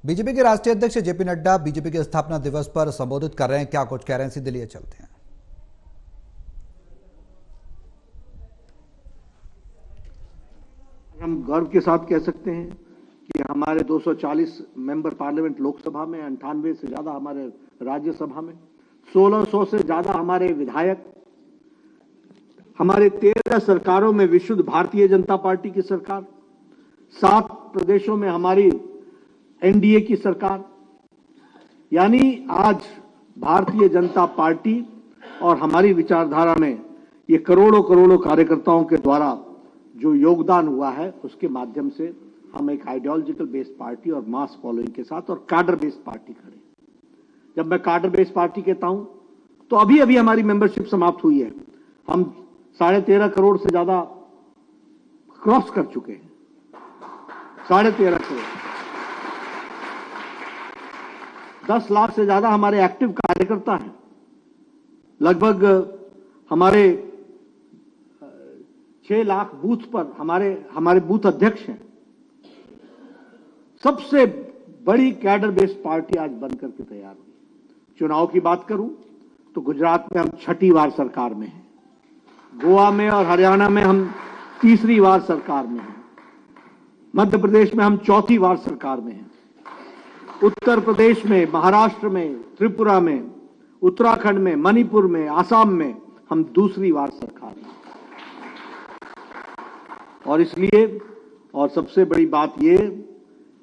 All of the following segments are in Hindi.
बीजेपी के राष्ट्रीय अध्यक्ष जेपी नड्डा बीजेपी के स्थापना दिवस पर संबोधित कर रहे हैं। क्या कुछ कह रहे हैं, सीधे लिए चलते हैं। हम गर्व के साथ कह सकते हैं कि हमारे 240 मेंबर पार्लियामेंट लोकसभा में, 98 से ज्यादा हमारे राज्यसभा में, 1600 से ज्यादा हमारे विधायक, हमारे 13 सरकारों में विशुद्ध भारतीय जनता पार्टी की सरकार, 7 प्रदेशों में हमारी एनडीए की सरकार, यानी आज भारतीय जनता पार्टी और हमारी विचारधारा में ये करोड़ों करोड़ों कार्यकर्ताओं के द्वारा जो योगदान हुआ है, उसके माध्यम से हम एक आइडियोलॉजिकल बेस्ड पार्टी और मास फॉलोइंग के साथ और कार्डर बेस्ड पार्टी खड़े। जब मैं कार्डर बेस्ड पार्टी कहता हूं तो अभी अभी हमारी मेंबरशिप समाप्त हुई है। हम 13.5 करोड़ से ज्यादा क्रॉस कर चुके हैं। 13.5 करोड़, 10 लाख से ज्यादा हमारे एक्टिव कार्यकर्ता हैं। लगभग हमारे 6 लाख बूथ पर हमारे बूथ अध्यक्ष हैं। सबसे बड़ी कैडर बेस्ड पार्टी आज बन करके तैयार हुई। चुनाव की बात करूं तो गुजरात में हम 6ठी बार सरकार में हैं, गोवा में और हरियाणा में हम 3री बार सरकार में हैं, मध्य प्रदेश में हम 4थी बार सरकार में हैं, उत्तर प्रदेश में, महाराष्ट्र में, त्रिपुरा में, उत्तराखंड में, मणिपुर में, आसाम में हम 2री बार सरकार में। और इसलिए, और सबसे बड़ी बात यह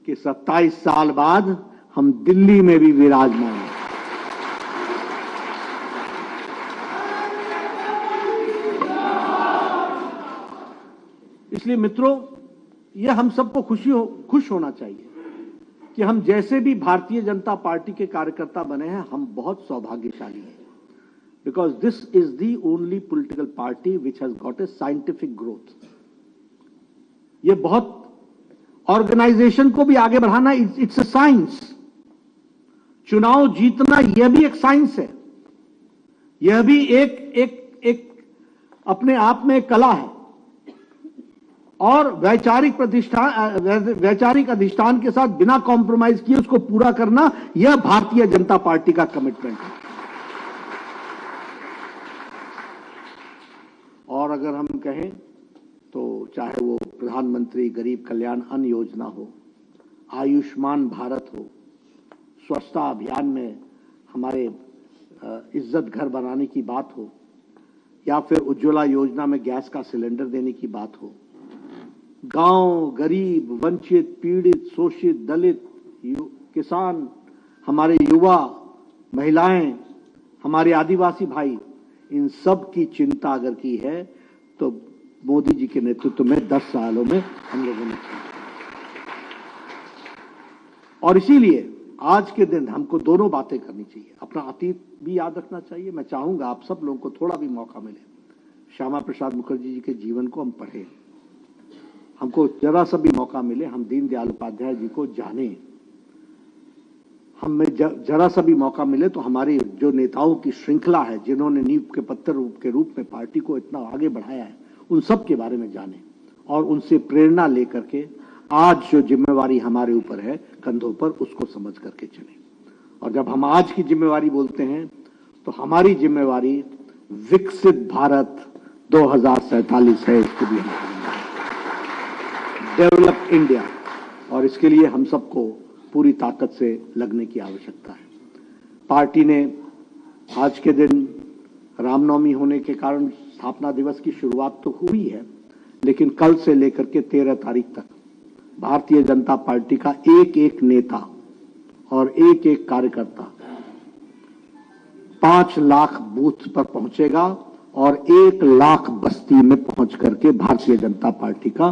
कि 27 साल बाद हम दिल्ली में भी विराजमान हैं। इसलिए मित्रों, यह हम सबको खुश होना चाहिए कि हम जैसे भी भारतीय जनता पार्टी के कार्यकर्ता बने हैं, हम बहुत सौभाग्यशाली हैं। Because this is the only political party which has got a scientific growth. ये बहुत ऑर्गेनाइजेशन को भी आगे बढ़ाना, इट्स अ साइंस। चुनाव जीतना यह भी एक साइंस है, यह भी एक अपने आप में एक कला है। और वैचारिक अधिष्ठान के साथ बिना कॉम्प्रोमाइज किए उसको पूरा करना, यह भारतीय जनता पार्टी का कमिटमेंट है। और अगर हम कहें तो चाहे वो प्रधानमंत्री गरीब कल्याण अन्न योजना हो, आयुष्मान भारत हो, स्वच्छता अभियान में हमारे इज्जत घर बनाने की बात हो, या फिर उज्ज्वला योजना में गैस का सिलेंडर देने की बात हो, गांव, गरीब, वंचित, पीड़ित, शोषित, दलित, किसान, हमारे युवा, महिलाएं, हमारे आदिवासी भाई, इन सब की चिंता अगर की है तो मोदी जी के नेतृत्व में 10 सालों में हम लोगों ने किया। और इसीलिए आज के दिन हमको दोनों बातें करनी चाहिए। अपना अतीत भी याद रखना चाहिए। मैं चाहूंगा आप सब लोगों को थोड़ा भी मौका मिले, श्यामा प्रसाद मुखर्जी जी के जीवन को हम पढ़ें, हमको जरा सा भी मौका मिले हम दीनदयाल उपाध्याय जी को जाने, हमें जरा सा भी मौका मिले तो हमारी जो नेताओं की श्रृंखला है, जिन्होंने नींव के पत्थर के रूप में पार्टी को इतना आगे बढ़ाया है, उन सब के बारे में जाने और उनसे प्रेरणा लेकर के आज जो जिम्मेवारी हमारे ऊपर है कंधों पर, उसको समझ करके चले। और जब हम आज की जिम्मेवारी बोलते हैं तो हमारी जिम्मेवारी विकसित भारत 2047 है, इसको भी हम डेवलप इंडिया, और इसके लिए हम सबको पूरी ताकत से लगने की आवश्यकता है। पार्टी ने आज के दिन रामनवमी होने के कारण स्थापना दिवस की शुरुआत तो हुई है, लेकिन कल से लेकर के 13 तारीख तक भारतीय जनता पार्टी का एक एक नेता और एक एक कार्यकर्ता 5 लाख बूथ पर पहुंचेगा और 1 लाख बस्ती में पहुंच करके भारतीय जनता पार्टी का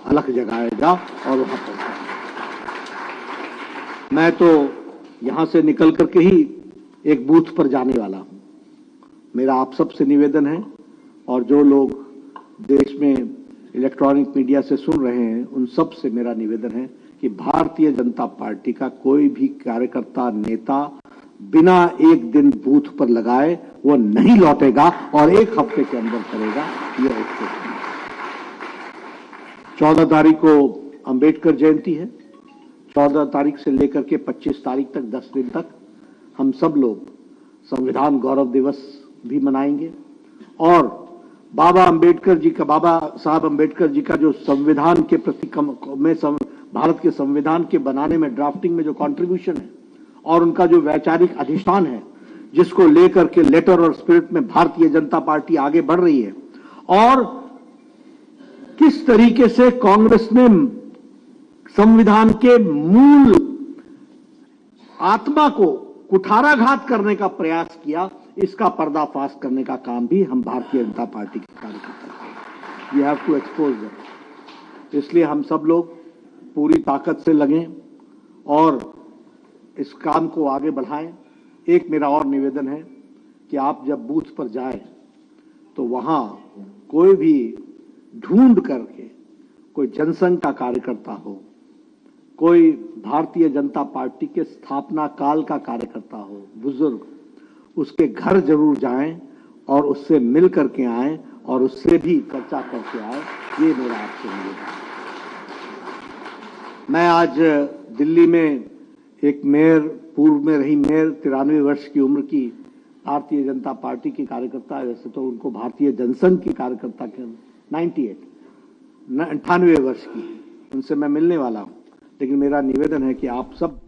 अलख जगाएगा और वहां पहुंचेगा। मैं तो यहां से निकल करके ही एक बूथ पर जाने वाला हूं। मेरा आप सबसे निवेदन है, और जो लोग देश में इलेक्ट्रॉनिक मीडिया से सुन रहे हैं, उन सब से मेरा निवेदन है कि भारतीय जनता पार्टी का कोई भी कार्यकर्ता, नेता बिना एक दिन बूथ पर लगाए वो नहीं लौटेगा और 1 हफ्ते के अंदर करेगा। यह एक 14 तारीख को अंबेडकर जयंती है, 14 तारीख से लेकर के 25 तारीख तक 10 दिन तक हम सब लोग संविधान गौरव दिवस भी मनाएंगे और बाबा साहब अंबेडकर जी का जो संविधान के प्रति भारत के संविधान के बनाने में ड्राफ्टिंग में जो कंट्रीब्यूशन है और उनका जो वैचारिक अधिष्ठान है, जिसको लेकर के लेटर और स्पिरिट में भारतीय जनता पार्टी आगे बढ़ रही है और किस तरीके से कांग्रेस ने संविधान के मूल आत्मा को कुठाराघात करने का प्रयास किया, इसका पर्दाफाश करने का काम भी हम भारतीय जनता पार्टी के कार्यकर्ता करेंगे। We have to expose that. इसलिए हम सब लोग पूरी ताकत से लगें और इस काम को आगे बढ़ाएं। एक मेरा और निवेदन है कि आप जब बूथ पर जाएं तो वहां कोई भी ढूंढ करके कोई जनसंघ का कार्यकर्ता हो, कोई भारतीय जनता पार्टी के स्थापना काल का कार्यकर्ता हो, बुजुर्ग, उसके घर जरूर जाएं और उससे मिल करके आएं और उससे भी चर्चा करके आए। ये मेरा आपसे निवेदन है। मैं आज दिल्ली में एक मेयर, पूर्व में रही मेयर, 93 वर्ष की उम्र की भारतीय जनता पार्टी की कार्यकर्ता है। वैसे तो उनको भारतीय जनसंघ की कार्यकर्ता के 98 वर्ष की, उनसे मैं मिलने वाला हूं। लेकिन मेरा निवेदन है कि आप सब